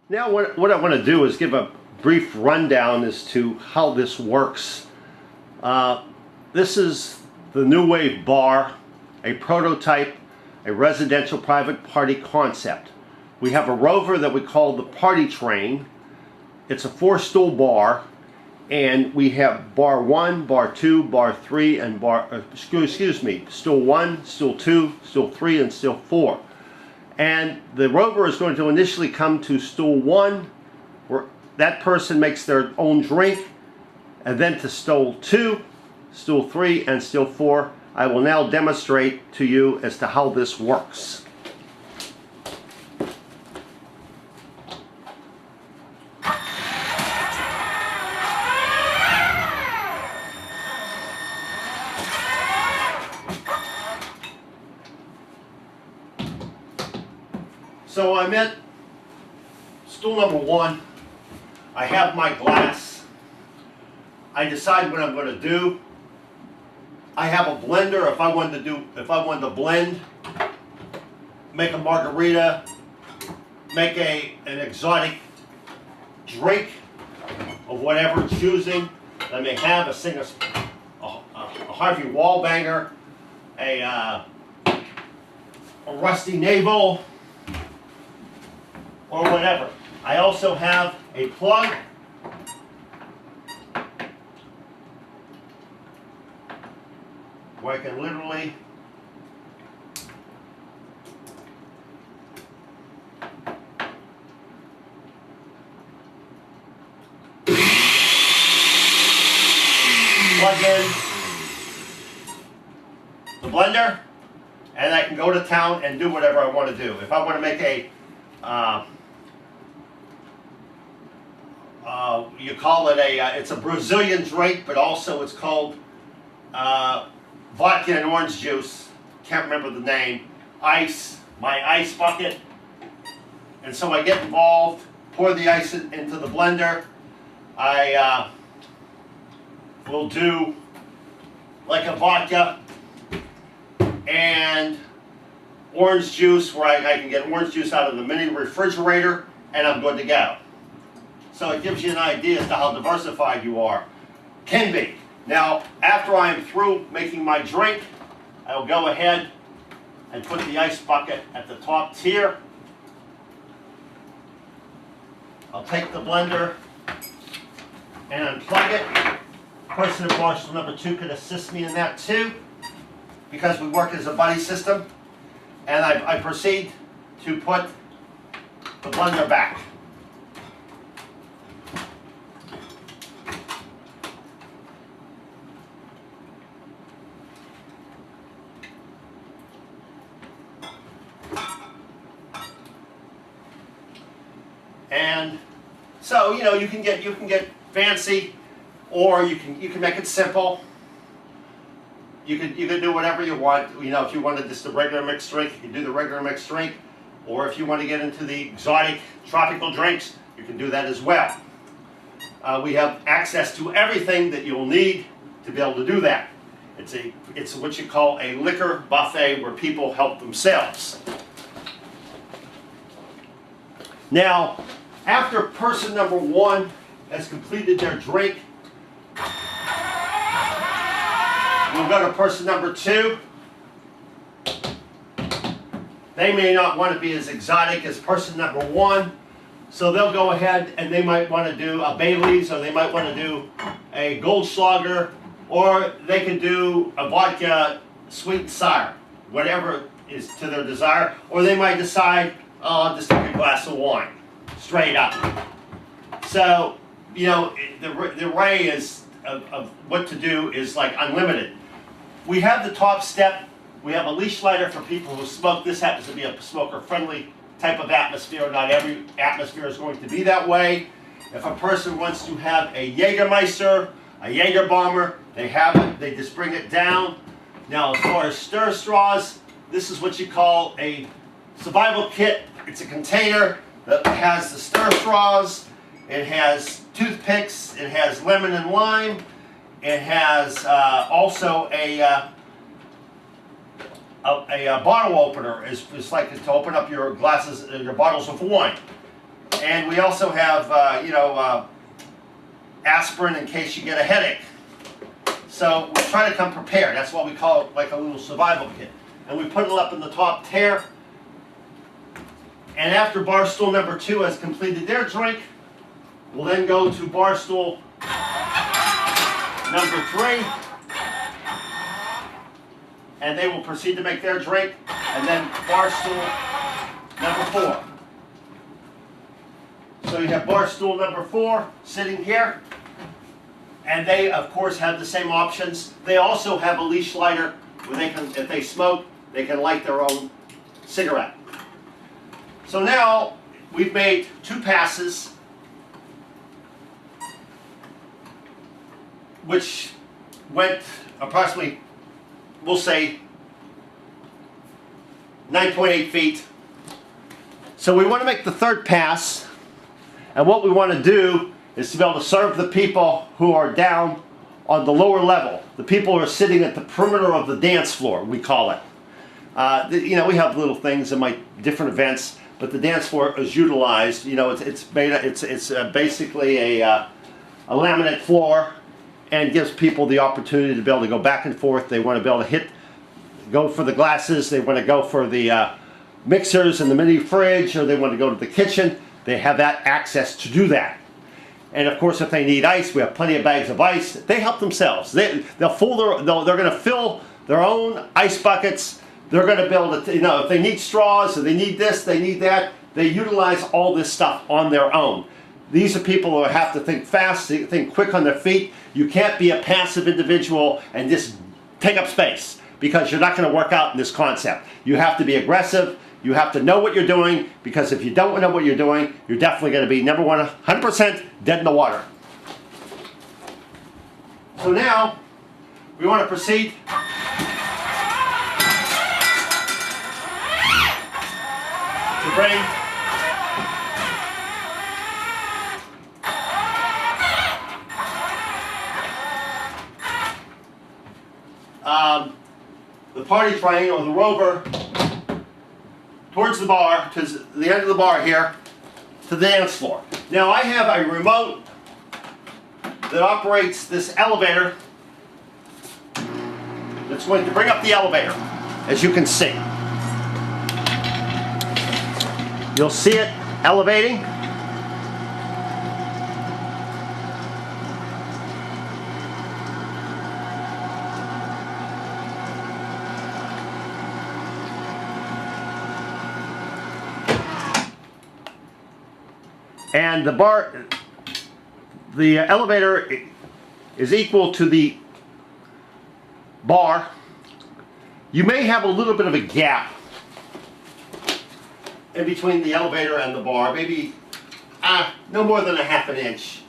Now what I want to do is give a brief rundown as to how this works. This is the New Wave bar, a prototype, a residential private party concept. We have a rover that we call the Party Train. It's a 4-stool bar, and we have bar 1, bar 2, bar 3, and stool 1, stool 2, stool 3, and stool 4. And the rover is going to initially come to stool 1, where that person makes their own drink, and then to stool 2, stool 3, and stool 4. I will now demonstrate to you as to how this works. So I'm at stool number 1. I have my glass. I decide what I'm going to do. I have a blender if I wanted to blend, make a margarita, make an exotic drink of whatever choosing. I may have a Harvey Wallbanger, a Rusty Navel, or whatever. I also have a plug. Where I can literally plug in the blender, and I can go to town and do whatever I want to do. If I want to make a you call it it's a Brazilian drink, but also it's called vodka and orange juice. Can't remember the name. Ice, my ice bucket. And so I get involved, pour the ice into the blender. I will do like a vodka and orange juice, where I can get orange juice out of the mini refrigerator, and I'm good to go. So it gives you an idea as to how diversified you are. Can be. Now, after I am through making my drink, I will go ahead and put the ice bucket at the top tier. I'll take the blender and unplug it. Person in bar stool number 2 can assist me in that too, because we work as a buddy system. And I proceed to put the blender back. And so, you know, you can get fancy, or you can make it simple. You can do whatever you want. You know, if you wanted just a regular mixed drink, you can do the regular mixed drink. Or if you want to get into the exotic tropical drinks, you can do that as well. We have access to everything that you'll need to be able to do that. It's what you call a liquor buffet, where people help themselves. Now, after person number 1 has completed their drink, we'll go to person number 2. They may not want to be as exotic as person number 1, so they'll go ahead and they might want to do a Bailey's, or they might want to do a Goldschlager, or they can do a vodka sweet and sour, whatever is to their desire. Or they might decide, oh, I'll just take a glass of wine, straight up. So, you know, the array of what to do is like unlimited. We have the top step. We have a leash lighter for people who smoke. This happens to be a smoker-friendly type of atmosphere. Not every atmosphere is going to be that way. If a person wants to have a Jägermeister, a Jaeger bomber, they have it. They just bring it down. Now, as far as stir straws, this is what you call a survival kit. It's a container that has the stir straws. It has toothpicks. It has lemon and lime. It has also a bottle opener. It's like to open up your glasses, your bottles of wine. And we also have, aspirin in case you get a headache. So we try to come prepared. That's why we call it like a little survival kit. And we put it up in the top tier. And after bar stool number 2 has completed their drink, we'll then go to bar stool number 3. And they will proceed to make their drink. And then bar stool number 4. So you have bar stool number 4 sitting here. And they, of course, have the same options. They also have a leash lighter where they can, if they smoke, they can light their own cigarette. So now we've made 2 passes, which went approximately, we'll say, 9.8 feet. So we want to make the 3rd pass, and what we want to do is to be able to serve the people who are down on the lower level. The people who are sitting at the perimeter of the dance floor, we call it. We have little things in my different events, but the dance floor is utilized. It's basically a laminate floor, and gives people the opportunity to be able to go back and forth. They want to be able to go for the glasses. They want to go for the mixers and the mini fridge, or they want to go to the kitchen. They have that access to do that. And of course, if they need ice, we have plenty of bags of ice. They help themselves. They're going to fill their own ice buckets. They're going to be able to, if they need straws, or they need this, they need that, they utilize all this stuff on their own. These are people who have to think fast, think quick on their feet. You can't be a passive individual and just take up space, because you're not going to work out in this concept. You have to be aggressive. You have to know what you're doing, because if you don't know what you're doing, you're definitely going to be, number one, 100% dead in the water. So now, we want to proceed to bring the party train, or the rover, towards the bar, to the end of the bar here, to the dance floor. Now I have a remote that operates this elevator that's going to bring up the elevator, as you can see. You'll see it elevating. And the elevator is equal to the bar. You may have a little bit of a gap in between the elevator and the bar, maybe no more than a ½ inch.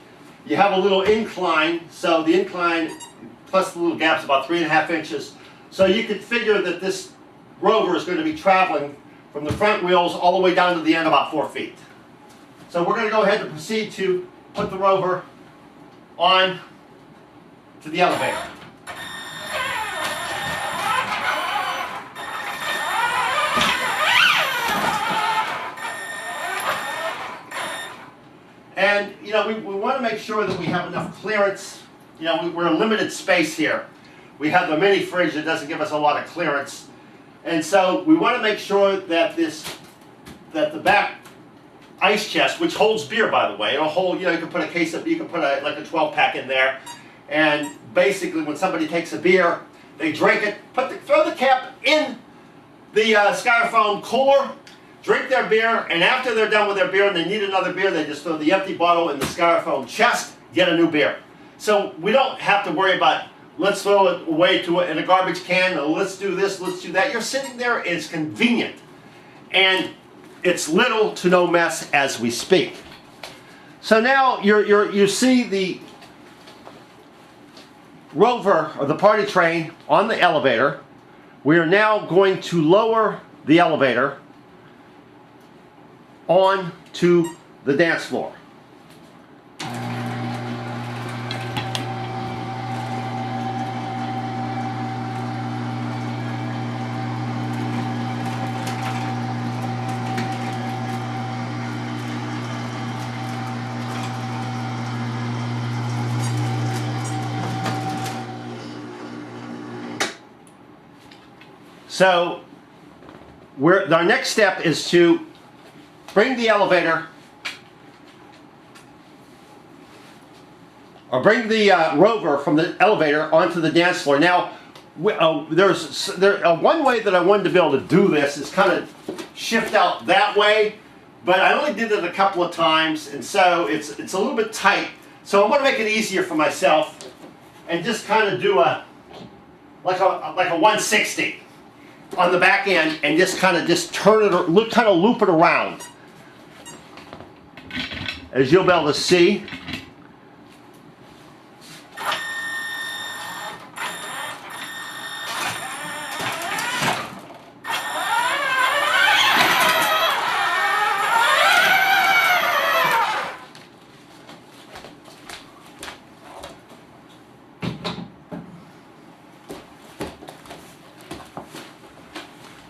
You have a little incline, so the incline plus the little gap's about 3.5 inches. So you could figure that this rover is going to be traveling from the front wheels all the way down to the end, about 4 feet. So we're going to go ahead and proceed to put the rover on to the elevator. And we want to make sure that we have enough clearance. We're in limited space here. We have the mini fridge that doesn't give us a lot of clearance, and so we want to make sure that the back ice chest, which holds beer, by the way, it'll hold. You can put a case of, you can put like a 12-pack in there, and basically when somebody takes a beer, they drink it, throw the cap in the styrofoam cooler, drink their beer, and after they're done with their beer and they need another beer, they just throw the empty bottle in the styrofoam chest, get a new beer. So we don't have to worry about, let's throw it away in a garbage can, or let's do this, let's do that. You're sitting there, it's convenient. And it's little to no mess as we speak. So now you see the rover, or the party train, on the elevator. We are now going to lower the elevator on to the dance floor. So our next step is to bring the elevator, or bring the rover from the elevator onto the dance floor. Now, there's one way that I wanted to be able to do this is kind of shift out that way, but I only did it a couple of times, and so it's a little bit tight. So I'm going to make it easier for myself and just kind of do like a 160 on the back end, and just kind of turn it, or kind of loop it around, as you'll be able to see.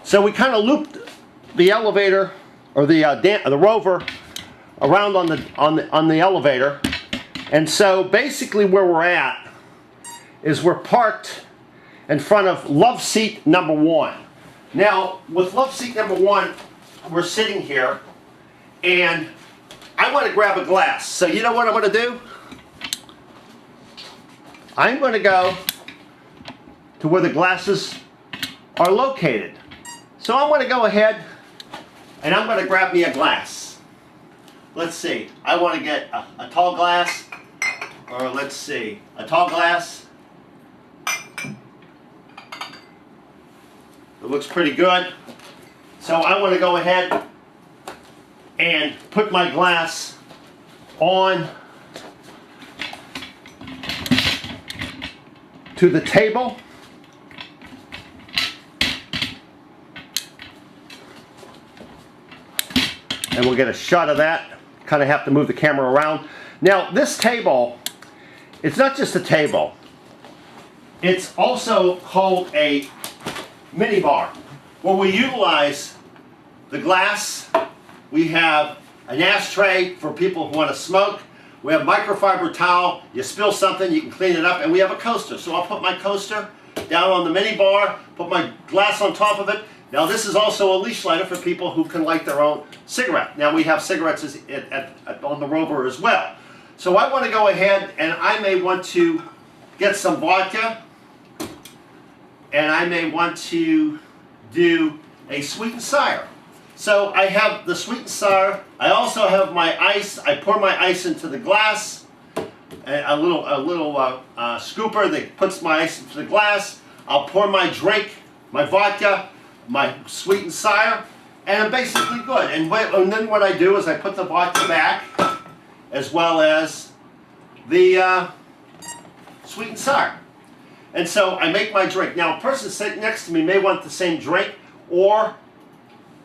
So we kind of looped the elevator, or the rover, around on the elevator, and so basically where we're at is we're parked in front of love seat number 1. Now, with love seat number 1, we're sitting here, and I want to grab a glass. So you know what I'm going to do? I'm going to go to where the glasses are located. So I'm going to go ahead and I'm going to grab me a glass. Let's see. I want to get a tall glass, or let's see, a tall glass. It looks pretty good. So I want to go ahead and put my glass on to the table. And we'll get a shot of that. Kind of have to move the camera around. Now, this table, it's not just a table. It's also called a mini bar, where we utilize the glass. We have an ashtray for people who want to smoke. We have microfiber towel. You spill something, you can clean it up. And we have a coaster. So I'll put my coaster down on the mini bar, put my glass on top of it. Now, this is also a leash lighter for people who can light their own cigarette. Now, we have cigarettes on the rover as well. So I want to go ahead, and I may want to get some vodka, and I may want to do a sweet and sour. So I have the sweet and sour. I also have my ice. I pour my ice into the glass, a little scooper that puts my ice into the glass. I'll pour my drink, my vodka, my sweet and sour, and I'm basically good. And then what I do is I put the vodka back, as well as the sweet and sour. And so I make my drink. Now, a person sitting next to me may want the same drink, or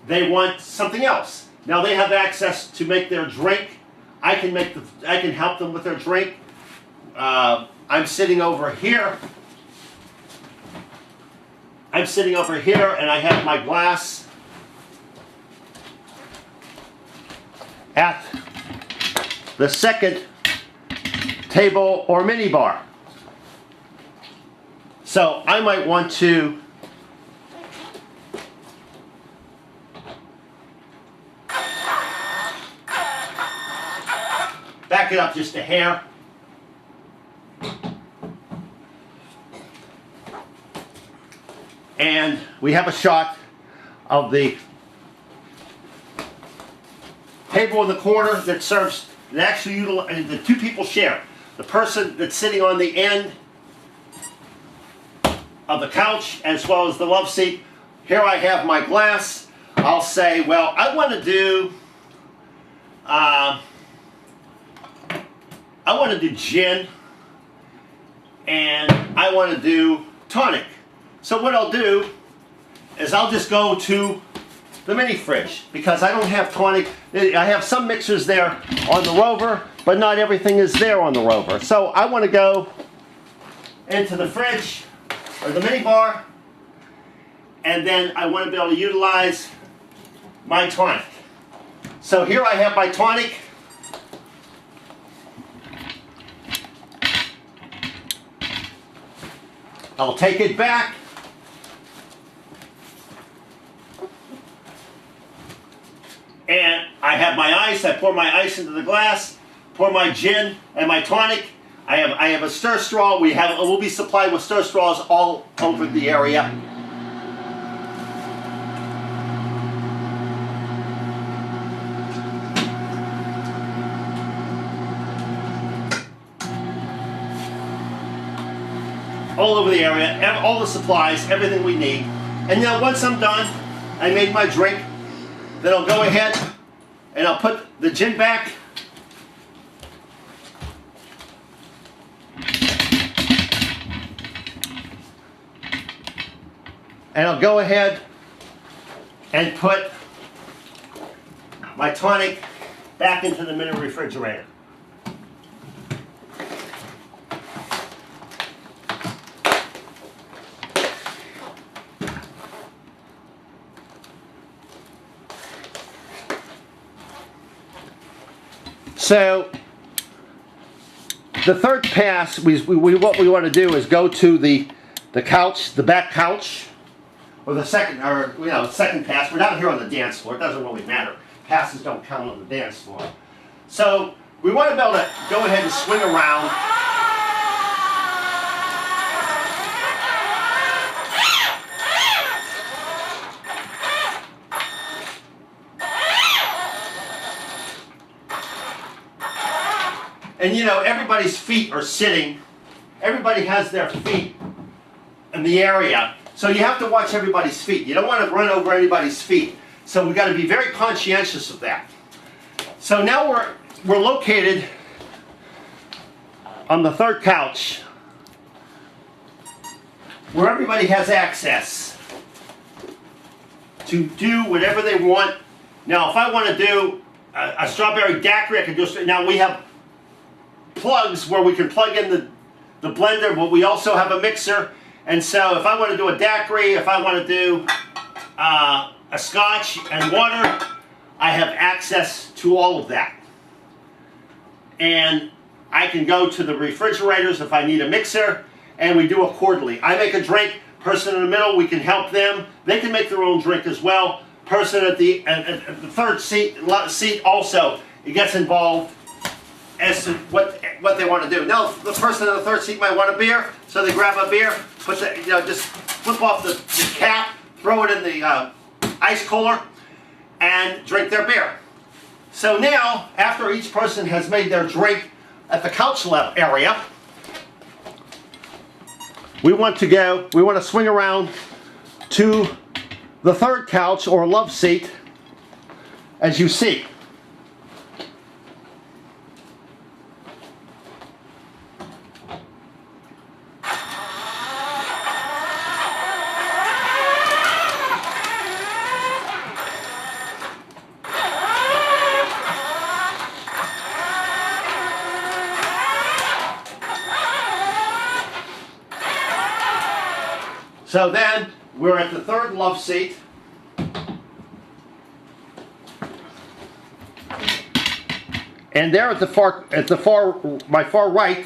they want something else. Now, they have access to make their drink. I can help them with their drink. I'm sitting over here. And I have my glass at the second table or mini bar. So I might want to back it up just a hair. And we have a shot of the table in the corner that serves, that actually the two people share. The person that's sitting on the end of the couch, as well as the love seat. Here I have my glass. I'll say, well, I want to do gin, and I want to do tonic. So what I'll do is I'll just go to the mini fridge, because I don't have tonic. I have some mixers there on the rover, but not everything is there on the rover. So I want to go into the fridge, or the mini bar, and then I want to be able to utilize my tonic. So here I have my tonic. I'll take it back. ice. I pour my ice into the glass, pour my gin and my tonic. I have a stir straw. We'll be supplied with stir straws all over the area. All over the area, all the supplies, everything we need. And now once I'm done, I made my drink, then I'll go ahead and I'll put the gin back. And I'll go ahead and put my tonic back into the mini refrigerator. So the third pass, what we want to do is go to the couch, the back couch, or the second, second pass. We're down here on the dance floor. It doesn't really matter. Passes don't count on the dance floor. So we want to be able to go ahead and swing around. And you know, everybody's feet are sitting. Everybody has their feet in the area. So you have to watch everybody's feet. You don't want to run over anybody's feet. So we've got to be very conscientious of that. So now we're located on the third couch where everybody has access to do whatever they want. Now if I want to do a strawberry daiquiri, I can do it. Now we have plugs where we can plug in the blender, but we also have a mixer. And so if I want to do a daiquiri, if I want to do a scotch and water, I have access to all of that. And I can go to the refrigerators if I need a mixer, and we do it quarterly. I make a drink, person in the middle, we can help them. They can make their own drink as well. Person at the third seat also, it gets involved as to what they want to do. Now, the person in the third seat might want a beer, so they grab a beer, put the, just flip off the cap, throw it in the ice cooler, and drink their beer. So now, after each person has made their drink at the couch area, we want to swing around to the third couch or love seat, as you see. So then we're at the third love seat. And there at my far right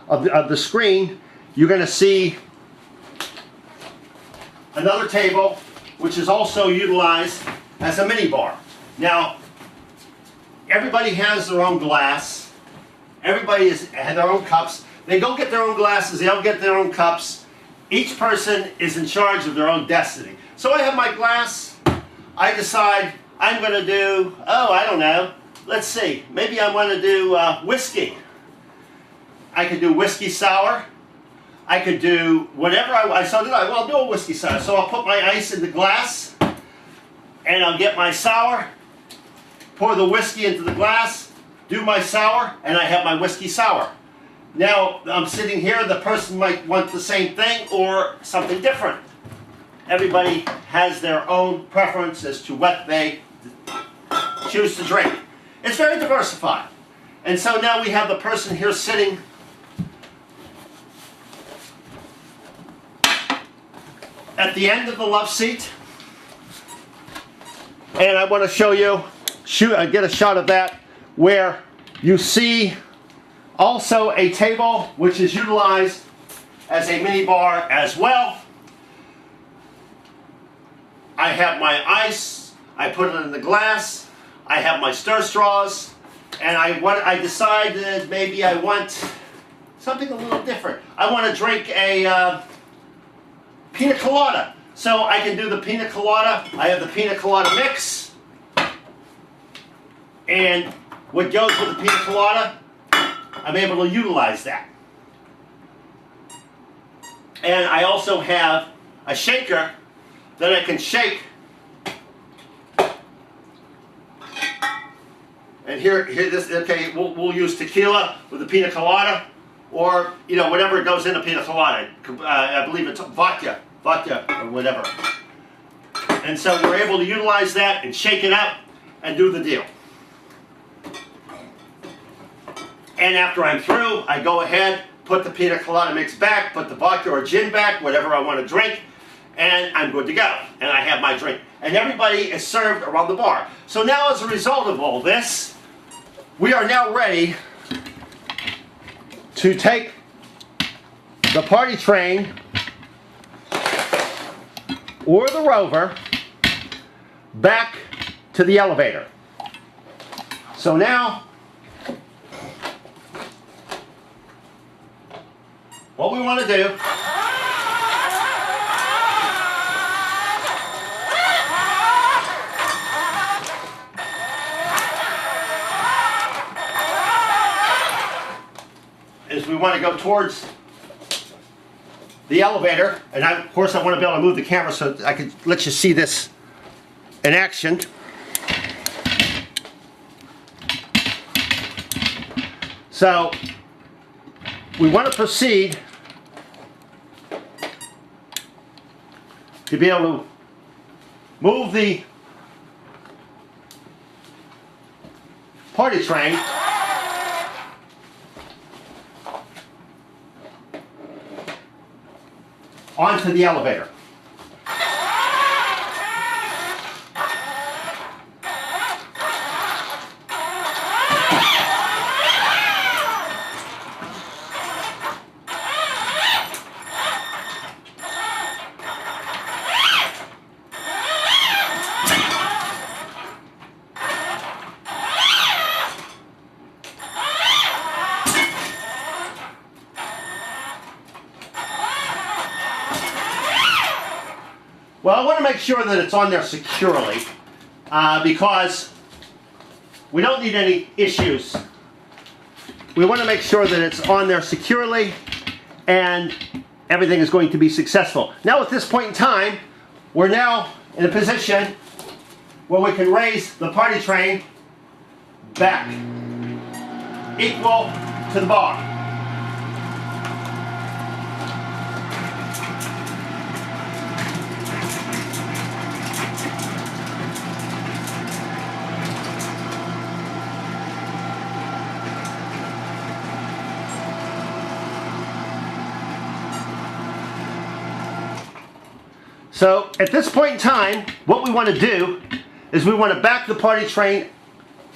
of the screen, you're going to see another table, which is also utilized as a mini bar. Now, everybody has their own glass. Everybody has their own cups. They don't get their own glasses. They don't get their own cups. Each person is in charge of their own destiny. So I have my glass. I decide I'm going to do, I don't know. Let's see. Maybe I want to do whiskey. I could do whiskey sour. I could do whatever I want. So I'll do a whiskey sour. So I'll put my ice in the glass, and I'll get my sour, pour the whiskey into the glass, do my sour, and I have my whiskey sour. Now, I'm sitting here, the person might want the same thing or something different. Everybody has their own preference as to what they choose to drink. It's very diversified. And so now we have the person here sitting at the end of the love seat. And I want to show you, get a shot of that, where you see also a table which is utilized as a mini bar as well. I have my ice, I put it in the glass, I have my stir straws, and I decided maybe I want something a little different. I want to drink a pina colada. So I can do the pina colada. I have the pina colada mix. And what goes with the pina colada, I'm able to utilize that. And I also have a shaker that I can shake. And here this, okay, we'll use tequila with the pina colada, or, you know, whatever goes in the pina colada. I believe it's vodka or whatever. And so we're able to utilize that and shake it up and do the deal. And after I'm through, I go ahead, put the pina colada mix back, put the vodka or gin back, whatever I want to drink, and I'm good to go. And I have my drink. And everybody is served around the bar. So now, as a result of all this, we are now ready to take the party train or the rover back to the elevator. So now, what we want to do is we want to go towards the elevator, and of course I want to be able to move the camera so I can let you see this in action. So we want to proceed to be able to move the party train onto the elevator. Well, I want to make sure that it's on there securely because we don't need any issues. We want to make sure that it's on there securely and everything is going to be successful. Now at this point in time, we're now in a position where we can raise the party train back equal to the bar. So at this point in time, what we want to do is we want to back the party train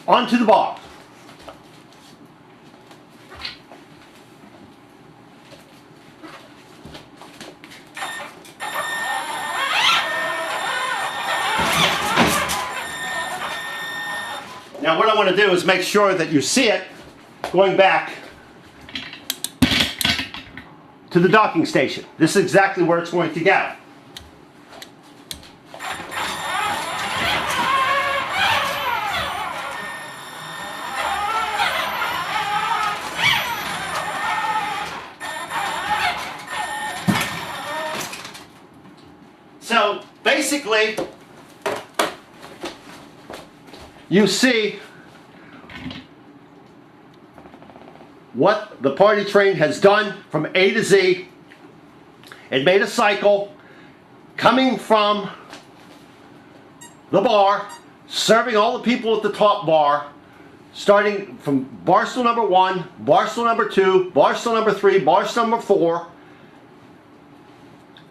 onto the bar. Now what I want to do is make sure that you see it going back to the docking station. This is exactly where it's going to go. So basically, you see what the party train has done from A to Z. It made a cycle coming from the bar, serving all the people at the top bar, starting from bar stool number 1, bar stool number 2, bar stool number 3, bar stool number 4,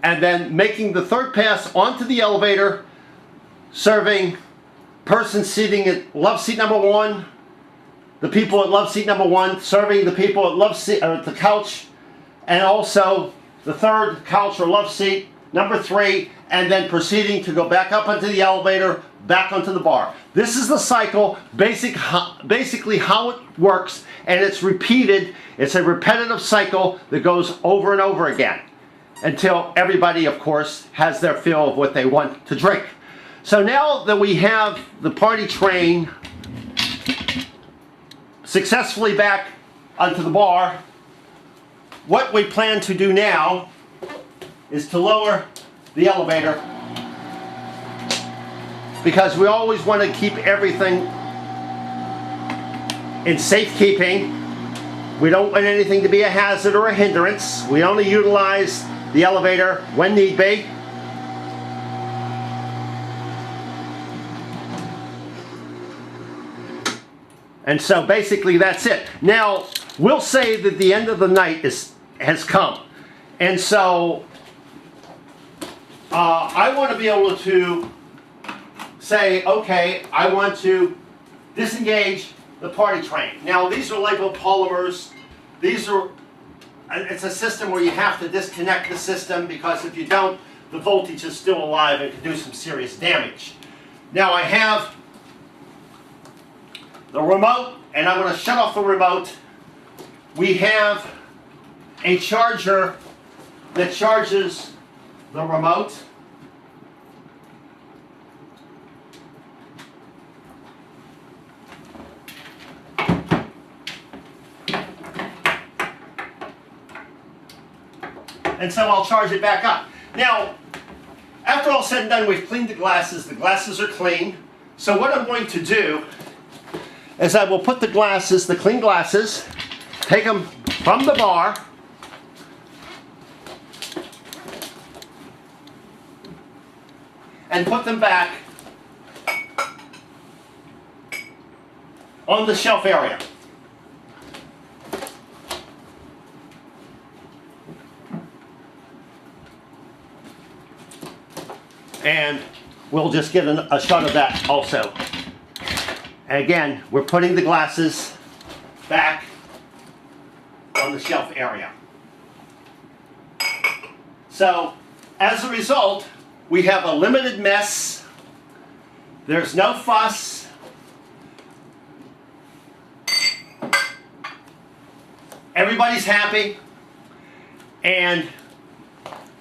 and then making the third pass onto the elevator, serving persons sitting at love seat number 1, the people at love seat number 1, serving the people at love seat, or the couch, and also the third couch or love seat number 3, and then proceeding to go back up into the elevator, back onto the bar. This is the cycle, basically how it works, and it's repeated. It's a repetitive cycle that goes over and over again until everybody, of course, has their fill of what they want to drink. So now that we have the party train successfully back onto the bar, what we plan to do now is to lower the elevator, because we always want to keep everything in safekeeping. We don't want anything to be a hazard or a hindrance. We only utilize the elevator when need be. And so basically that's it. Now, we'll say that the end of the night has come. And so I want to be able to say, okay, I want to disengage the party train. Now, these are labeled polymers. It's a system where you have to disconnect the system, because if you don't, the voltage is still alive and can do some serious damage. Now, I have the remote, and I'm going to shut off the remote. We have a charger that charges the remote. And so I'll charge it back up. Now, after all said and done, we've cleaned the glasses. The glasses are clean. So what I'm going to do is I will put the glasses, the clean glasses, take them from the bar, and put them back on the shelf area. And we'll just get a shot of that also. And again, we're putting the glasses back on the shelf area. So, as a result, we have a limited mess. There's no fuss. Everybody's happy. And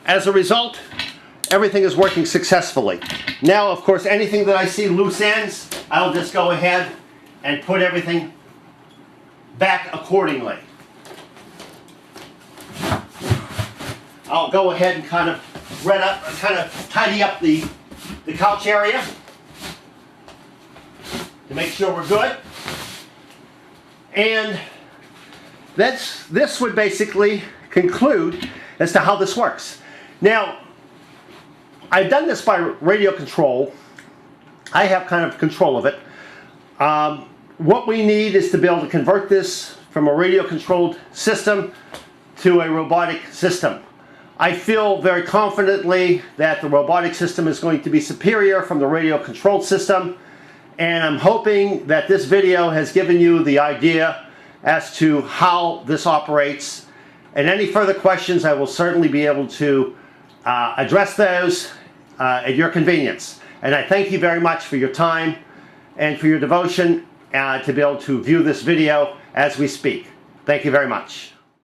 as a result, everything is working successfully. Now, of course, anything that I see loose ends, I'll just go ahead and put everything back accordingly. I'll go ahead and kind of tidy up the couch area to make sure we're good. And this would basically conclude as to how this works. Now, I've done this by radio control. I have kind of control of it. What we need is to be able to convert this from a radio controlled system to a robotic system. I feel very confidently that the robotic system is going to be superior from the radio controlled system, and I'm hoping that this video has given you the idea as to how this operates. And any further questions, I will certainly be able to address those at your convenience. And I thank you very much for your time and for your devotion to be able to view this video as we speak. Thank you very much.